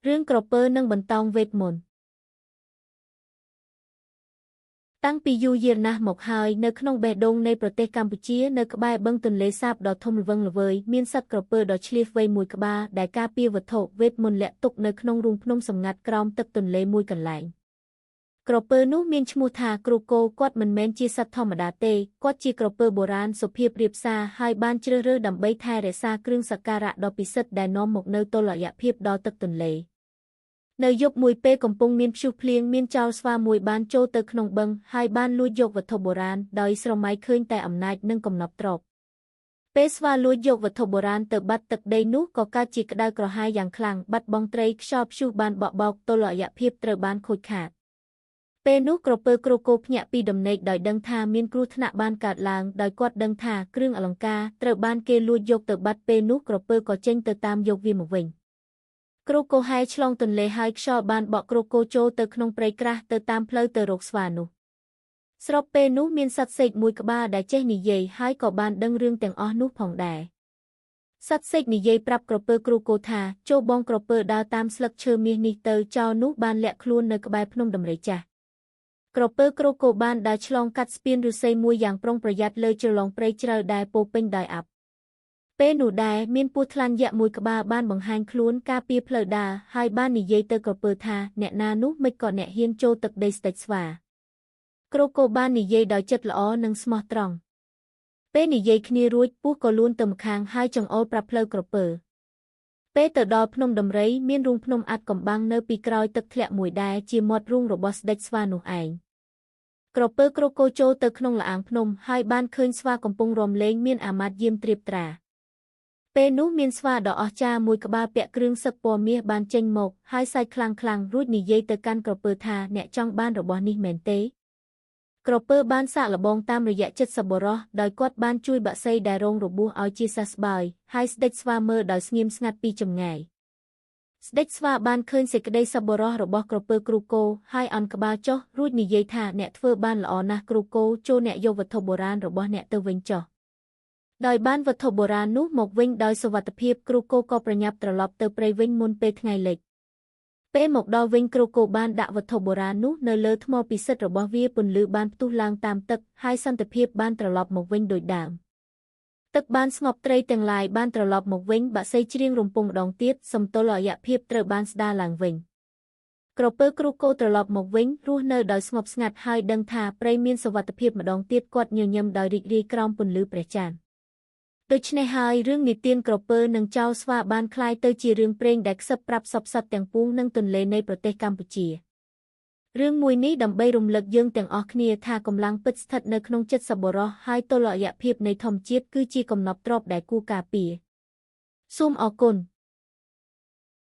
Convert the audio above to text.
រឿងក្រពើនិងបន្តោងវេទមន្តតាំងពីយូរយារណាស់មកហើយនៅក្នុងបេះដូងនៃប្រទេសកម្ពុជានៅក្បែរបឹងទន្លេសាបដ៏ធំល្វឹងល្វើយមានសត្វក្រពើដ៏ឆ្លៀសវៃមួយក្បាលដែលការពារវត្ថុវេទមន្តលាក់ទុកនៅក្នុងរូងភ្នំសម្ងាត់ក្រោមទឹកទន្លេមួយកន្លែងក្រពើនោះមានឈ្មោះថាគ្រូគោគាត់មិនមែនជាសត្វធម្មតាទេគាត់ជាក្រពើបុរាណសុភាពរាបសារហើយបានជ្រើសរើសដើម្បីថែរក្សាគ្រឿងសក្ការៈដ៏ពិសិដ្ឋដែលនាំមកនូវតុល្យភាពដល់ទឹកទន្លេនៅយប់មួយពេលកំពុងមានព្យុះភ្លៀងមានចោរស្វាមួយបានចូលទៅក្នុងបឹងហើយបានលួចយកវត្ថុបុរាណដោយស្រមៃឃើញតែអំណាចនិងកំណប់ទ្រព្យពេលស្វាលួចយកវត្ថុបុរាណទៅបាត់ទឹកដីនោះក៏កើតជាក្តៅក្រហាយយ៉ាងខ្លាំងបាត់បង់ត្រីខ្យល់ព្យុះបានបក់បោកតុល្យភាពត្រូវបានខូចខាតពេលនោះក្រពើគ្រូគោភ្ញាក់ពីដំណេកដោយដឹងថាមានគ្រោះថ្នាក់បានកើតឡើងដោយគាត់ដឹងថាគ្រឿងអលង្ការត្រូវបានគេលួចយកទៅបាត់ពេលនោះក្រពើក៏ចេញទៅតាមយកវាមកវិញគ្រូគោហែឆ្លងទន្លេហើយខ្យល់បានបក់គ្រូគោចូលទៅក្នុងព្រៃក្រាស់ទៅតាមផ្លូវទៅរកស្វានោះស្របពេលនោះមានសត្វសេកមួយក្បាលដែលចេះនិយាយហើយក៏បានដឹងរឿងទាំងអស់នោះផងដែរសត្វសេកនិយាយប្រាប់ក្រពើគ្រូគោថាចូលបងក្រពើដើរតាមស្លឹកឈើមាសនេះទៅចោរនោះបានលាក់ខ្លួននៅក្បែរភ្នំដំរីចាស់ក្រពើគ្រូគោបានដើរឆ្លងកាត់ស្ពានឫស្សីមួយយ៉ាងប្រុងប្រយ័ត្នលើជ្រលងព្រៃជ្រៅដែលពោពេញដោយអ័ព្ទពេលនោះដែរមានពស់ថ្លាន់យក្សមួយក្បាលបានបង្ហាញខ្លួនការពារផ្លូវដើរហើយបាននិយាយទៅក្រពើថាអ្នកណានោះមិនក៏អ្នកហ៊ានចូលទឹកដីស្ដេចស្វាគ្រូគោបាននិយាយដោយចិត្តល្អនិងស្មោះត្រង់ពេលនិយាយគ្នារួចពស់ក៏លួនទៅម្ខាងហើយចង្អុលប្រាប់ផ្លូវក្រពើពេលទៅដល់ភ្នំដំរីមានរូងភ្នំអាត់កំបាំងនៅពីក្រោយទឹកធ្លាក់មួយដែរជាមាត់រូងរបស់ស្ដេចស្វានោះឯងក្រពើគ្រូគោចូលទៅក្នុងល្អាងភ្នំហើយបានឃើញស្វាកំពុងរំលេងមានអាមាត្យយាមត្រៀបត្រាពេលនោះមានស្វាដ៏អស្ចារ្យមួយក្បាលពាក់គ្រឿងសឹកពណ៌មាសបានចេញមកហើយសើចខ្លាំងរួចនិយាយទៅកាន់ក្រពើថាអ្នកចង់បានរបស់នេះមែនទេក្រពើបានសាកល្បងតាមរយៈចិត្តសប្បុរសដោយគាត់បានជួយបក្សីដែលរងរបួសឲ្យជាសះស្បើយហើយស្ដេចស្វាមើលដោយស្ងៀមស្ងាត់ពីចម្ងាយស្ដេចស្វាបានឃើញសេចក្តីសប្បុរសរបស់ក្រពើគ្រូគោហើយអន់ក្បាលចុះរួចនិយាយថាអ្នកធ្វើបានល្អណាស់គ្រូគោចូលអ្នកយកវត្ថុបុរាណរបស់អ្នកទៅវិញចុះដោយបានវត្ថុបុរាណនោះមកវិញដោយសុវត្ថិភាពគ្រូគោក៏ប្រញាប់ត្រឡប់ទៅព្រៃវិញមុនពេលថ្ងៃលិចពេលមកដល់វិញគ្រូគោបានដាក់វត្ថុបុរាណនោះនៅលើថ្មពិសិដ្ឋរបស់វាពន្លឺបានផ្ទុះឡើងតាមទឹកហើយសន្តិភាពបានត្រឡប់មកវិញដូចដើមទឹកបានស្ងប់ត្រីទាំងឡាយបានត្រឡប់មកវិញបក្សីច្រៀងរំពងម្ដងទៀតសំតុល្យភាពត្រូវបានស្ដារឡើងវិញក្រពើគ្រូគោត្រឡប់មកវិញរស់នៅដោយស្ងប់ស្ងាត់ហើយដឹងថាព្រៃមានសុវត្ថិភាពម្ដងទៀតគាត់ញញឹមដោយរីករាយក្រោមពន្លឺព្រះច័ន្ទដូច្នេះហើយរឿងនិទានក្រពើនិងចៅស្វាបានคล้ายទៅជារឿងព្រេងដែលខ្សឹបប្រាប់សពសត្វទាំងពួងនិងទន្លេនៃប្រទេសកម្ពុជារឿងមួយនេះដើម្បីរំលឹកយើងទាំងអស់គ្នាថាកម្លាំងពិតស្ថិតនៅក្នុងចិត្តសប្បុរសហើយតុល្យភាពនៃធម្មជាតិគឺជាកំណប់ទ្រព្យដែលគួរការពារសូមអរគុណ